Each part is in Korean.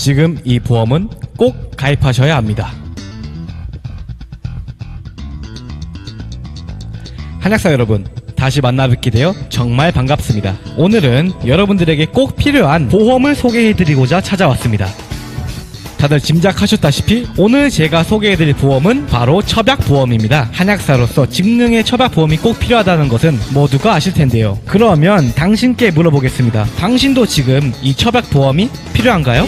지금 이 보험은 꼭 가입하셔야 합니다. 한약사 여러분, 다시 만나뵙게 되어 정말 반갑습니다. 오늘은 여러분들에게 꼭 필요한 보험을 소개해드리고자 찾아왔습니다. 다들 짐작하셨다시피 오늘 제가 소개해드릴 보험은 바로 처박보험입니다. 한약사로서 직능의 처박보험이 꼭 필요하다는 것은 모두가 아실 텐데요. 그러면 당신께 물어보겠습니다. 당신도 지금 이 처박보험이 필요한가요?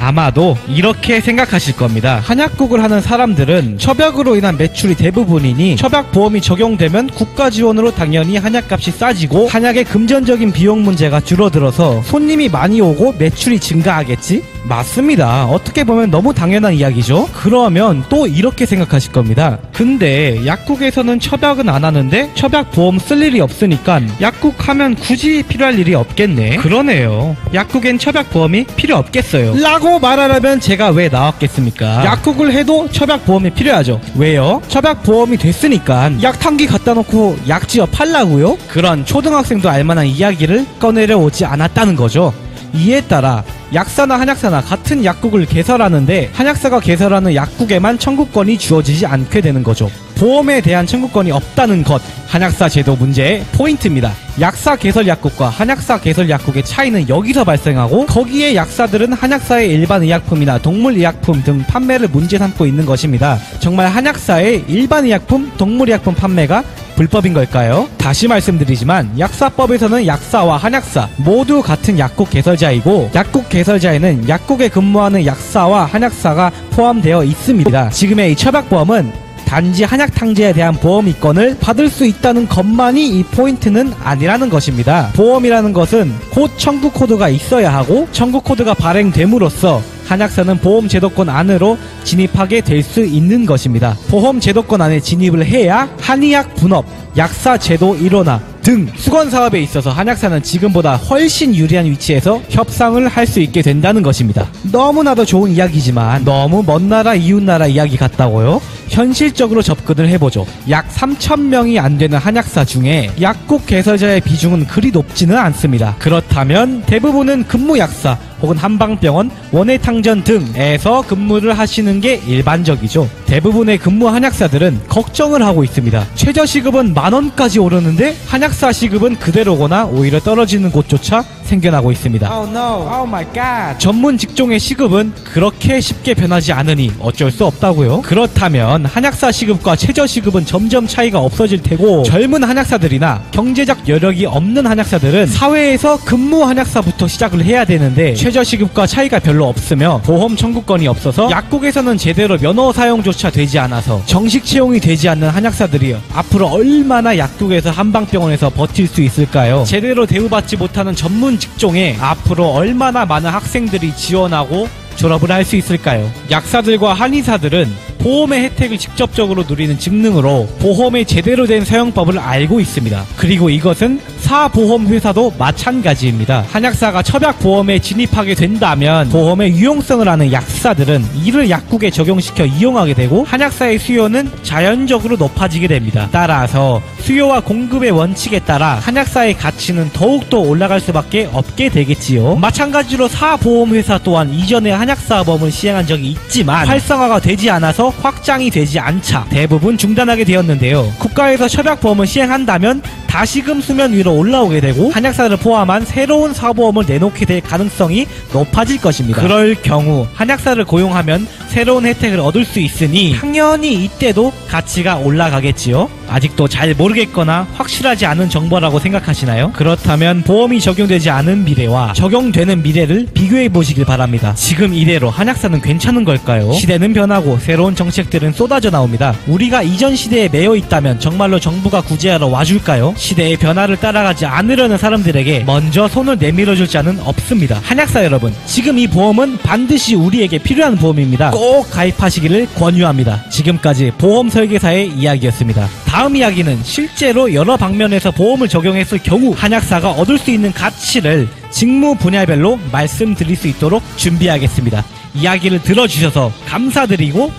아마도 이렇게 생각하실 겁니다. 한약국을 하는 사람들은 처박으로 인한 매출이 대부분이니 처박보험이 적용되면 국가 지원으로 당연히 한약값이 싸지고 한약의 금전적인 비용 문제가 줄어들어서 손님이 많이 오고 매출이 증가하겠지? 맞습니다. 어떻게 보면 너무 당연한 이야기죠. 그러면 또 이렇게 생각하실 겁니다. 근데 약국에서는 처박은 안 하는데 처박보험 쓸 일이 없으니까 약국 하면 굳이 필요할 일이 없겠네. 그러네요. 약국엔 처박보험이 필요 없겠어요 라고 말하려면 제가 왜 나왔겠습니까? 약국을 해도 처박보험이 필요하죠. 왜요? 처박보험이 됐으니까 약탕기 갖다 놓고 약지어 팔라고요? 그런 초등학생도 알만한 이야기를 꺼내려 오지 않았다는 거죠. 이에 따라 약사나 한약사나 같은 약국을 개설하는데 한약사가 개설하는 약국에만 청구권이 주어지지 않게 되는 거죠. 보험에 대한 청구권이 없다는 것, 한약사 제도 문제의 포인트입니다. 약사 개설 약국과 한약사 개설 약국의 차이는 여기서 발생하고, 거기에 약사들은 한약사의 일반 의약품이나 동물 의약품 등 판매를 문제 삼고 있는 것입니다. 정말 한약사의 일반 의약품, 동물 의약품 판매가 불법인 걸까요? 다시 말씀드리지만 약사법에서는 약사와 한약사 모두 같은 약국 개설자이고, 약국 개설자에는 약국에 근무하는 약사와 한약사가 포함되어 있습니다. 지금의 이 처박보험은 단지 한약탕제에 대한 보험이권을 받을 수 있다는 것만이 이 포인트는 아니라는 것입니다. 보험이라는 것은 곧 청구 코드가 있어야 하고, 청구 코드가 발행됨으로써 한약사는 보험 제도권 안으로 진입하게 될 수 있는 것입니다. 보험 제도권 안에 진입을 해야 한의학 분업, 약사 제도 일원화 등 수건 사업에 있어서 한약사는 지금보다 훨씬 유리한 위치에서 협상을 할 수 있게 된다는 것입니다. 너무나도 좋은 이야기지만 너무 먼 나라 이웃나라 이야기 같다고요? 현실적으로 접근을 해보죠. 약 3,000명이 안 되는 한약사 중에 약국 개설자의 비중은 그리 높지는 않습니다. 그렇다면 대부분은 근무약사 혹은 한방병원, 원예탕전 등에서 근무를 하시는 게 일반적이죠. 대부분의 근무 한약사들은 걱정을 하고 있습니다. 최저시급은 10,000원까지 오르는데 한약사 시급은 그대로거나 오히려 떨어지는 곳조차 생겨나고 있습니다. Oh no, oh my god. 전문 직종의 시급은 그렇게 쉽게 변하지 않으니 어쩔 수 없다고요. 그렇다면 한약사 시급과 최저 시급은 점점 차이가 없어질 테고, 젊은 한약사들이나 경제적 여력이 없는 한약사들은 사회에서 근무 한약사부터 시작을 해야 되는데 최저 시급과 차이가 별로 없으며 보험 청구권이 없어서 약국에서는 제대로 면허 사용조차 되지 않아서 정식 채용이 되지 않는 한약사들이 앞으로 얼마나 약국에서 한방병원에서 버틸 수 있을까요? 제대로 대우받지 못하는 전문 직종에 앞으로 얼마나 많은 학생들이 지원하고 졸업을 할 수 있을까요? 약사들과 한의사들은 보험의 혜택을 직접적으로 누리는 직능으로 보험의 제대로 된 사용법을 알고 있습니다. 그리고 이것은 사보험회사도 마찬가지입니다. 한약사가 처박보험에 진입하게 된다면 보험의 유용성을 아는 약사들은 이를 약국에 적용시켜 이용하게 되고, 한약사의 수요는 자연적으로 높아지게 됩니다. 따라서 수요와 공급의 원칙에 따라 한약사의 가치는 더욱더 올라갈 수밖에 없게 되겠지요. 마찬가지로 사보험회사 또한 이전에 한약사보험을 시행한 적이 있지만 활성화가 되지 않아서 확장이 되지 않자 대부분 중단하게 되었는데요. 국가에서 처박보험을 시행한다면 다시금 수면 위로 올라오게 되고 한약사를 포함한 새로운 사보험을 내놓게 될 가능성이 높아질 것입니다. 그럴 경우 한약사를 고용하면 새로운 혜택을 얻을 수 있으니 당연히 이때도 가치가 올라가겠지요. 아직도 잘 모르겠거나 확실하지 않은 정보라고 생각하시나요? 그렇다면 보험이 적용되지 않은 미래와 적용되는 미래를 비교해 보시길 바랍니다. 지금 이대로 한약사는 괜찮은 걸까요? 시대는 변하고 새로운 정책들은 쏟아져 나옵니다. 우리가 이전 시대에 매여 있다면 정말로 정부가 구제하러 와줄까요? 시대의 변화를 따라가지 않으려는 사람들에게 먼저 손을 내밀어줄 자는 없습니다. 한약사 여러분, 지금 이 보험은 반드시 우리에게 필요한 보험입니다. 꼭 가입하시기를 권유합니다. 지금까지 보험 설계사의 이야기였습니다. 다음 이야기는 실제로 여러 방면에서 보험을 적용했을 경우 한약사가 얻을 수 있는 가치를 직무 분야별로 말씀드릴 수 있도록 준비하겠습니다. 이야기를 들어주셔서 감사드리고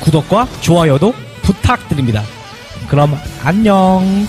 구독과 좋아요도 부탁드립니다. 그럼 안녕.